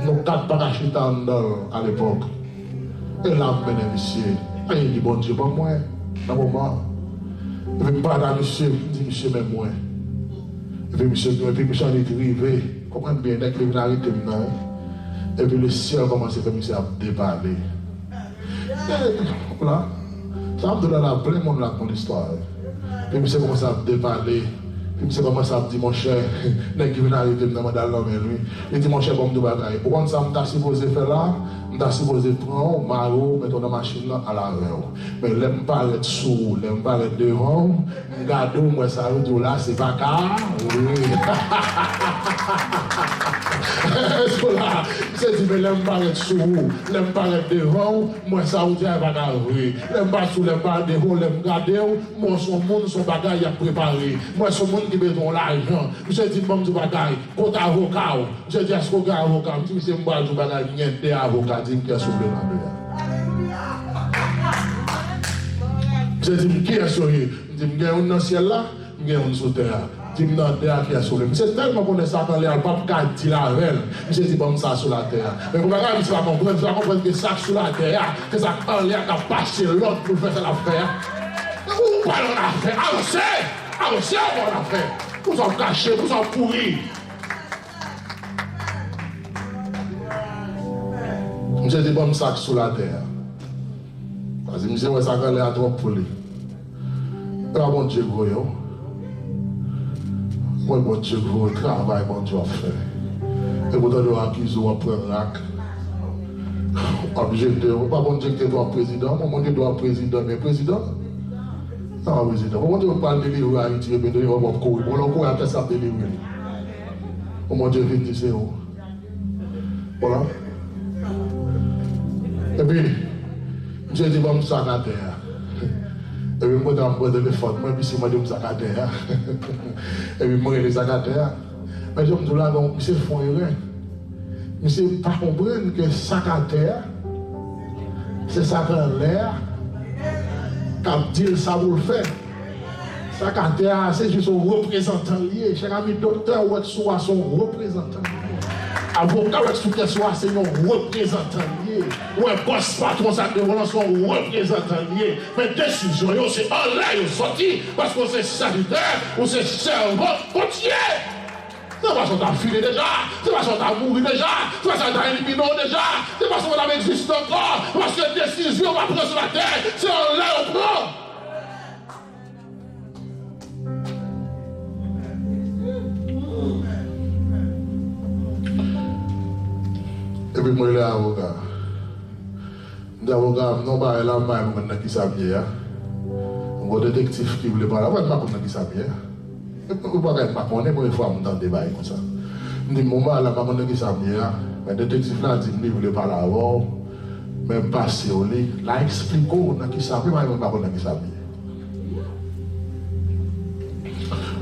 Nos 4 parachutés en dedans, à l'époque. Et là, monsieur, il dit, bon Dieu, pas moi, dans le moment. Et puis, pas monsieur, il dit, monsieur, même moi. Et puis, monsieur, en est arrivé, comprenez bien, dès que vous arrêtez maintenant, et puis le ciel commence à faire à déballer. Voilà. Ça me donne la plein monde là pour l'histoire. Et puis c'est commence à déballer. Puis c'est commence à dire mon cher, dès que vous arrêtez maintenant, dans l'homme lui. Il dit mon cher, bon, de bagaille. Pourquoi ça me supposé faire là? Je suis supposé prendre un maro, mettre dans la machine là à la veille. Mais je ne vais pas être sous, je ne vais pas être devant. Je garde moi ça veut là, c'est pas car. Oui. C'est dit, mais je ne vais pas être sous, je ne vais pas être devant. Moi ça veut dire pas car. Oui. Je ne vais pas sous, je ne vais pas devant, je vais garder. Moi son monde, son bagage il a préparé. Moi son monde qui besoin l'argent. Je dis, bon, du bagage, contre avocat. Je dis, est-ce qu'on a avocat? Je dis, c'est moi du bagage, il y a des avocats. Qui a sauvé je dis, qui a sauvé? Je dis, il y a un dans le ciel là, il y a un sous terre. Je dis, non, terre qui a sauvé. C'est tellement qu'on est ça dans l'air, pas qu'à dire la veille. Je dis, bon, ça sur la terre. Mais vous ne pouvez pas comprendre que ça sur la terre, que ça en l'air qui a passé l'autre pour faire l'affaire. Vous parlez de l'affaire. Avancez avant l'affaire. Vous en cachez, vous en pourris. Je dis bon sac sous la terre. Parce que je dis ouais ça quand l'air trop pour lui. Là bon Dieu gros yo. Moi bon Dieu gros travail bon Dieu fait. Et vous devez accuser ou prendre rac. Objecté, pas bon Dieu que toi président, mon Dieu doit président mais président. Non président. Mon Dieu pas délivrer Haïti mais donner on va courir. On courir après ça délivrer. Mon Dieu vient dire c'est où. Voilà. Et puis, je dis, bon, ça à terre. Et puis, moi, je suis téléphone, moi, puis c'est moi, je suis à terre. Et puis, moi, je suis à terre. Mais je me dis, là, donc, c'est fond erreur. Mais c'est pas comprendre que sac à terre, c'est sac en l'air, quand dit ça vous le fait. Sac à terre, c'est juste un représentant lié. Chaque ami docteur, ou soit son représentant lié. Avocat, c'est un représentant lié. Ou un boss patron, ça devrait son représentant lié. Mais décision, c'est en l'air, sorti, parce que c'est sanitaire, ou c'est servant, continue. C'est parce qu'on t'a filé déjà, c'est parce qu'on t'a mouru déjà, c'est parce qu'on t'a éliminé déjà, c'est parce qu'on a existé encore, parce que décision va prendre sur la terre, c'est en l'air, on prend. Et puis moi, je suis avocat. Je suis avocat, non, pas là, je suis qui s'habille. Un détective qui voulait parler, je ne sais pas qui s'habille. Je ne sais pas qu'on est pour une fois dans le débat comme ça. Je dis, moi, là, je ne sais pas qui s'habille. Mais le détective là dit, il voulait parler avant, même passer au lit. Là, explique-moi qui s'habille, mais je ne sais pas qui s'habille.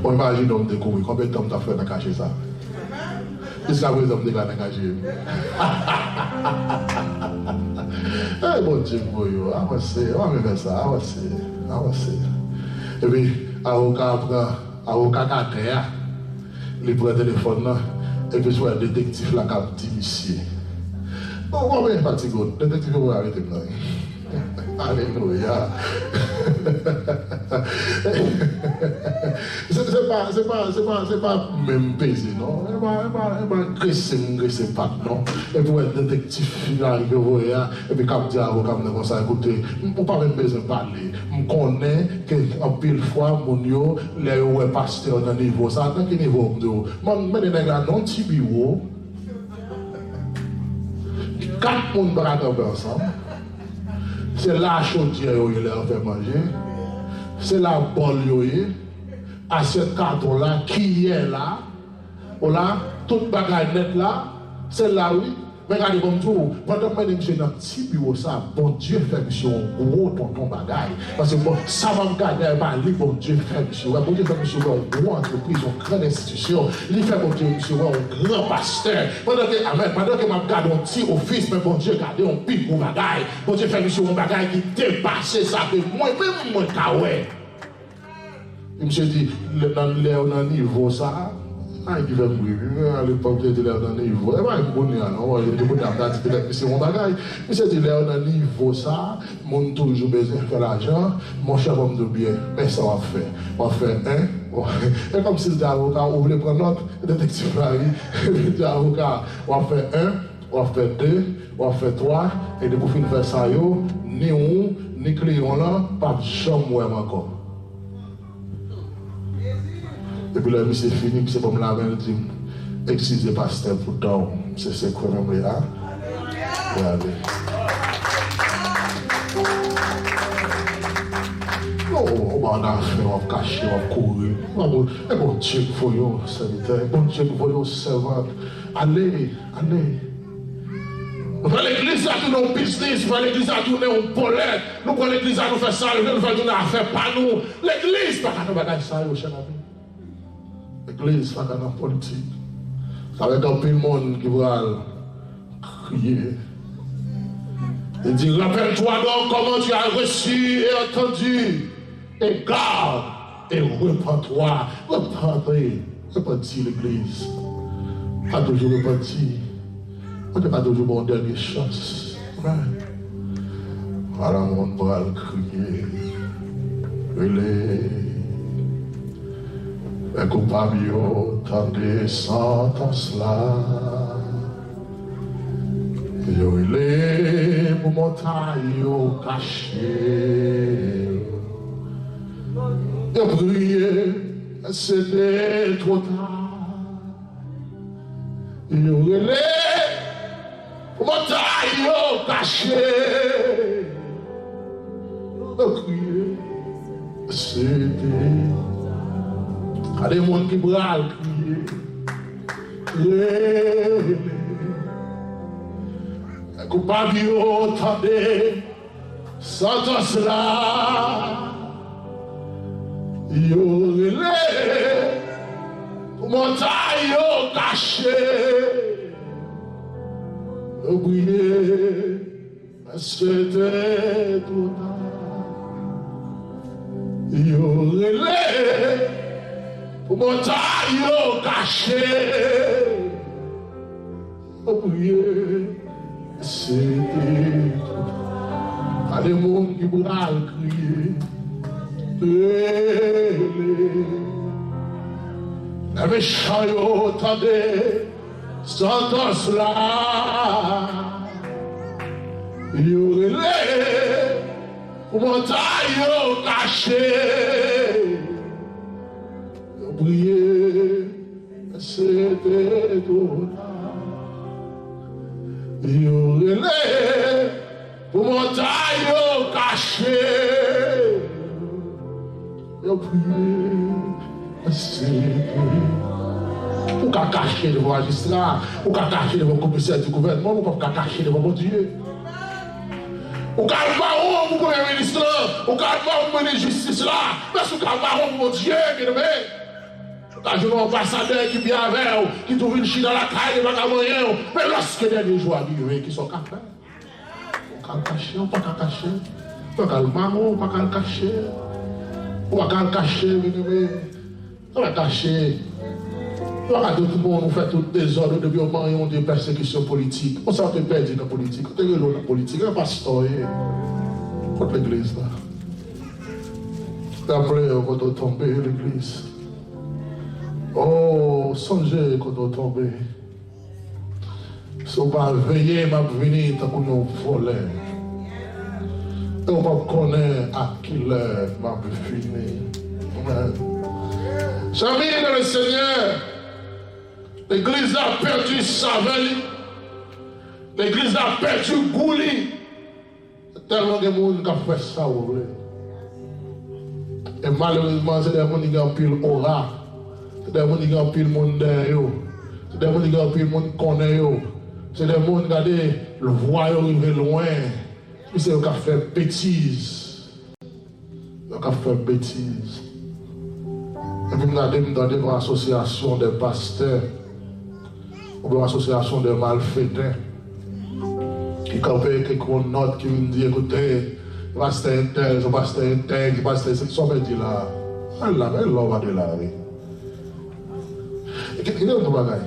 On imagine l'homme découvrir combien de temps tu as fait de cacher ça. Jusqu'à présent, je suis engagé. Eh bon Dieu, avancez, on va faire ça, avancez. Et puis, avocat à terre, il prend le téléphone, et puis je vois le détective là qui a dit monsieur. Bon, on va pas fatigué, le détective va arrêter maintenant. Alléluia. C'est pas même pesé, non? Elle va graisser pas, non? Et puis, le détective final, et puis, quand il dit à l'avocat, comme ça, écoutez, je ne peux pas même besoin de parler. Je connais qu'en pile fois, mon yo, les pasteurs dans le niveau, ça, dans quel niveau, je mets des gens dans un petit bureau, 4 personnes braquent ensemble. C'est la chaudière qui leur fait manger. C'est la bol à ce carton là qui est là. Voilà, toute bagaille net là. C'est là oui. Mais regardez comme tout. Pendant que je suis dans un petit bureau, ça, bon Dieu fait mission gros tonton bagaille. Parce que bon, ça va me garder par lui, bon Dieu fait mission. Bon Dieu fait mission une grande entreprise, une grande institution. Il fait bon Dieu mission un grand pasteur. Pendant que je garde un petit office, mais bon Dieu garde un pic pour bagaille. Bon Dieu fait mission un bagaille qui dépasse ça que moi-même, moi, kawé. Il me dit, dans le niveau ça, Ah, il fait bruit. À l'époque, il était là dans le niveau. Et pas un bon lien, non? Il était bon à dire peut-être que c'est mon bagage. Mais c'était là dans le niveau, ça. Mon toujours besoin de faire l'argent. Mon cher homme de bien. Mais ça va faire. On va faire un. Et comme si c'était avocat, on voulait prendre notre détective Paris. Il dit avocat, on va faire un, on va faire deux, on va faire trois. Et de pour finir faire ça, ni on, ni client là, pas de chambre encore. Et puis là, c'est fini, puis c'est comme la même dit, excusez pasteur pour toi, c'est quoi même là? Regardez. Non, on va faire, on va cacher, on va courir. Et bon Dieu pour vous, serviteur, bon Dieu pour vous, servante. Allez, allez. Nous prenons l'église à tourner en business, nous prenons l'église à tourner en polette, nous prenons l'église à nous faire ça, nous faisons tourner à faire pas nous. L'église, pas qu'à nous bagager ça, cher ami. L'église, pas qu'à nous politique. Avec un peu de monde qui va crier. Il dit, rappelle-toi donc comment tu as reçu et entendu, et garde, et repens-toi. Repentis l'église. Pas toujours repentis. On n'a pas toujours mon dernière chance. Voilà, mon va le crier. Les coupables, tendez sentence là. Yo, il est pour montagne caché. Yo, prier, c'était trop tard. Yo, il est pour montagne caché. Yo, prier, c'était. Il y a des gens qui brûlent crier. Coupable, attendez, sentence là. Yo, relais, montagne cachée. Oubliez, c'était tout tard. Yo, relais, montagne cachée. Oubliez. C'était trop. Il y a des gens qui brûlent crier. Les méchants attendez, sentence là. Il y aurait les montagnes cachées. Oubliez, c'était trop. Il y aurait les pour montagne cachée. Il prié, c'est pour cacher devant le magistrat, pour cacher devant le commissaire du gouvernement, pour cacher devant mon Dieu. Pour calmer pour le premier ministre, pour calmer pour la justice là, mais pour calmer pour mon Dieu, quand je vois un ambassadeur qui vient avec qui trouve une chine dans la caille, pas moyen, mais lorsque les jours arrivent, qui sont capables, on ne peut pas cacher, on ne peut pas cacher, on ne peut pas cacher, on ne peut pas cacher, on va cacher. On va tout le monde nous fait tout désordre depuis au moment de persécution politique. On s'en fait perdre dans la politique, on est dans la politique, un pasteur contre l'église là. Après, on va tomber l'église. Oh, songez quand on tombe. Si on va veiller, m'a venir tant qu'on nous volait. Et on va connaître à qui l'heure m'a fini. Jamais dans le Seigneur, l'église a perdu sa veille. L'église a perdu gouli. Tellement de monde qui a fait ça. Et malheureusement, c'est des gens qui ont pile aura. C'est des gens qui ont pile monde derrière. C'est des gens qui ont pile monde connaît. C'est des gens qui ont le voix arriver loin. C'est eux qui ont fait bêtises. Ils ont fait bêtises. Et puis, nous avons une association de pasteurs, ou une association de malfaiteurs, qui campaient quelques notes qui nous disent écoutez, pasteur tel, pasteur c'est ce qu'on me dit là. Elle va de là. Il est un bagage.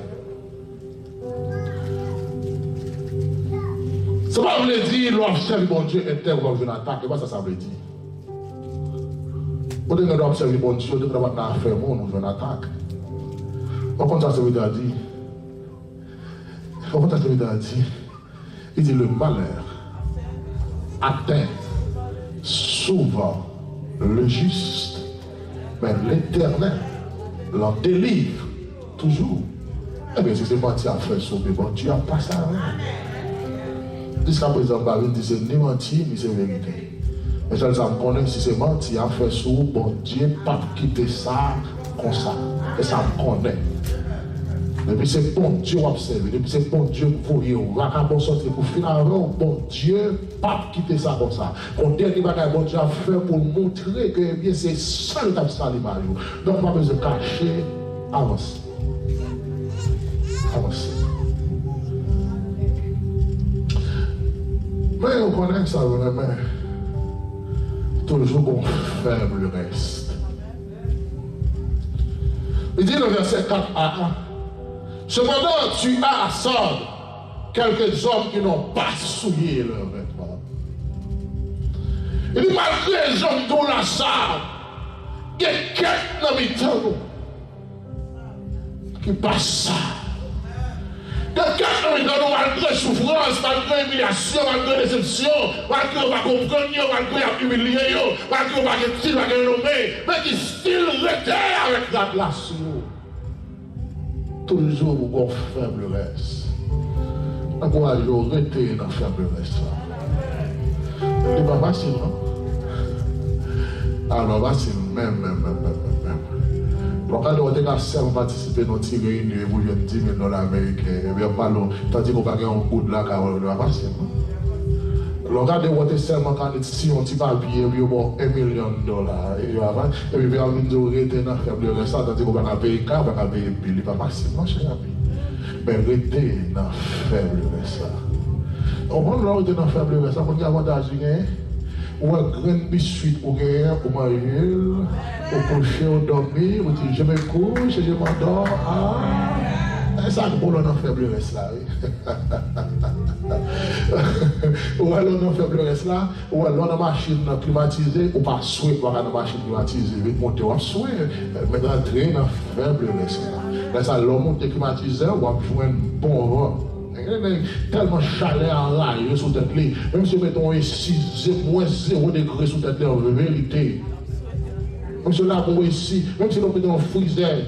Ça ne veut pas dire l'on observe bon Dieu et tel qu'on veut l'attaquer. Pas ça veut dire. On doit observer bon Dieu, on doit avoir affaire, on veut l'attaque. Par contre, ça veut dire. Par contre, ça veut dire. Il dit le malheur atteint souvent le juste, mais l'Éternel l'en délivre toujours. Eh bien, si c'est menti à faire sauver, bon Dieu n'a pas ça. Jusqu'à présent, Babine dit c'est ni menti, ni c'est vérité. Mais je me connais si c'est menti à faire sauver, bon Dieu pas quitter ça comme ça. Et ça me connaît. Depuis c'est bon Dieu observé, depuis c'est bon Dieu pour y aller, sortir pour finalement, bon Dieu, pas quitter ça comme ça. Quand dernier bagage, bon Dieu a fait pour montrer que eh bien c'est ça le tape ça l'image. Donc, pas besoin de cacher, avance. Avance. Mais on connaît ça vraiment. Toujours bon faible reste. Il dit le verset 4 à 1. Cependant, tu as à Sardes quelques hommes qui n'ont pas souillé leurs vêtements. Il dit, malgré les hommes dont la Sardes, il y a quelques habitants qui passent ça. Quelqu'un qui nous malgré souffrance, malgré humiliation, malgré déception, malgré on va comprendre, malgré humilier, malgré on va dire, malgré nommer, mais qui still rester avec la glace. Toujours vous faiblesse. Encouragez vous rester dans la faiblesse. Ce n'est pas facile, non? Alors, facile, même. Donc, quand on a participé dans une réunion, vous avez 10 000 $ américains, et bien, tandis qu'on va gagner un coup de la carole, ce n'est pas facile, non? Regardez votre seulement quand si on t'y pas payer, il y a $1 million. Et puis, on nous rester dans la faiblesse, tandis qu'on va payer car, on va payer bill. Il n'est pas facile, non, cher ami. Mais rester dans la faiblesse. On va rester dans la faiblesse, on a avantage, ou un grand biscuit pour gagner, pour manger, pour coucher, ou dormir, ou dire je me couche, je m'endors. C'est ça que l'on a faiblesse là. Ou alors on a faiblesse là, ou alors on a machine climatisée, ou pas souhait pour la machine climatisée, mais monter au souhait, mais rentrer dans la faiblesse là. Là, ça l'homme monte climatisé, ou va jouer un bon vent. Tellement chaleur en rail sous tête, même si mettons moins 0 degré sous tête, en vérité. Même si là, ici, même si nous mettons un freezer,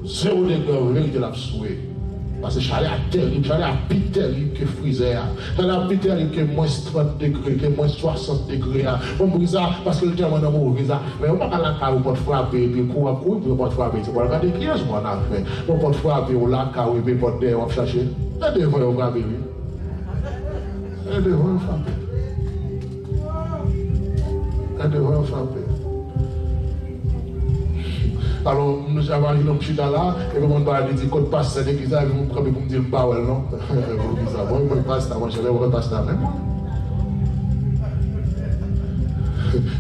0 degré, en vérité, la souhait. Parce que chaleur terrible, chaleur plus terrible que freezer. Chaleur plus terrible que moins 30 degrés, que moins 60 degrés. On brise ça parce que le temps est mauvais. Mais on ne peut pas la caille, on peut frapper, puis courir, on peut pas frapper. C'est pour regarder qui est-ce qu'on a fait. On peut frapper, on la caille, puis on peut chercher. Et devant, on frapper, oui. Et devant, on frapper. Et devant, on frapper. Alors, nous avons un petit là, et on va dire qu'on passe à l'église, et vous prenez pour me dire, bah ouais, non. Vous dites ça, bon, je passe là, moi je vais repasser là même.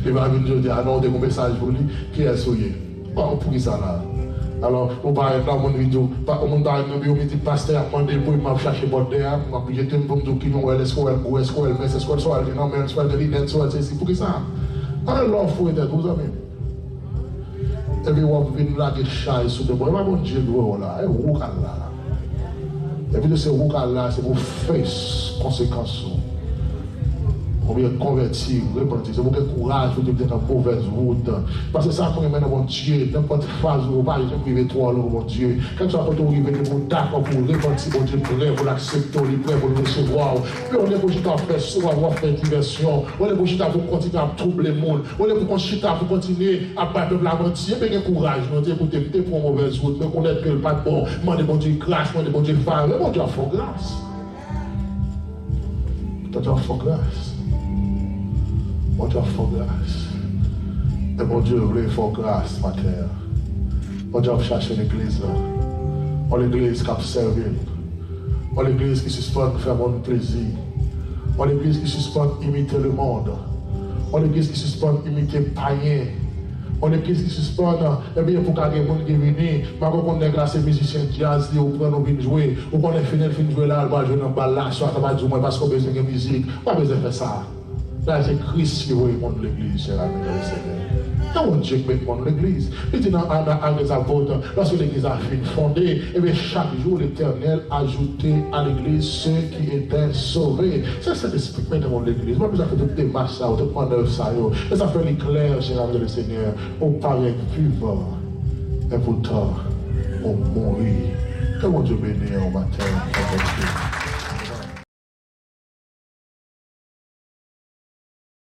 Il va venir dire, ah non, on a un message pour lui, qui est souillé. Bon, pour ça là. Alors, on va être dans mon vidéo, on va être dans mon dit, pasteur, demandez pour il m'a cherché votre derrière, m'a dit, je pour me dire, qui nous est-ce qu'elle mais est-ce qu'elle soit, non, mais soit de l'idée, soit c'est pour ça. Alors, il faut être, vous avez. Et puis on vient là qui chaille sous le bois. Bon Dieu, là, et vous là. Et puis ce là, c'est pour faire conséquences. On vient convertir, repentir. C'est pour que courage pour être dans mauvaise route. Parce que ça, pour mener mon Dieu, n'importe phase où on va arriver toi, mon Dieu. Quand tu vas arriver, pour d'accord, pour repentir, mon Dieu, prêt pour l'accepter, prêt pour le recevoir. Puis on est pour faire soin, avoir fait diversion. On est pour continuer à troubler le monde. On est pour continuer à battre la mentir. Mais quel courage, mon Dieu, pour te pour une mauvaise route. Mais connaître que le pas bon, demander mon Dieu grâce, demander mon Dieu faveur. Mais mon Dieu a fait grâce. Mon Dieu a fait grâce. Mon Dieu a fait grâce. Et mon Dieu voulait faire grâce, ma terre. Mon Dieu a cherché l'église là. On l'église qui a servi. On l'église qui suspend faire mon plaisir. On l'église qui suspend imiter le monde. On l'église qui suspend imiter païen. On est qui suspend, et bien pour qu'il y ait des gens qui viennent, par contre, on est grâce aux musiciens jazz, ou prendre nos vignes jouer, ou qu'on est fini de jouer là, on va jouer dans le bal là, soit on va dire parce qu'on a besoin de musique, pas besoin de faire ça. Là, c'est Christ qui veut répondre l'église, cher ami dans le Seigneur. Comment Dieu peut répondre l'église? Il dit dans les apôtres, lorsque l'église a fini fondée, et bien chaque jour l'Éternel ajoutait à l'église ceux qui étaient sauvés. C'est cet esprit qui dans l'église. Moi, je fais toutes les marches, ça, tout prendre œuvre, ça, et ça fait l'éclair, cher ami dans le Seigneur. On paraît vivre, et pourtant, on mourit. Que mon Dieu bénisse au matin.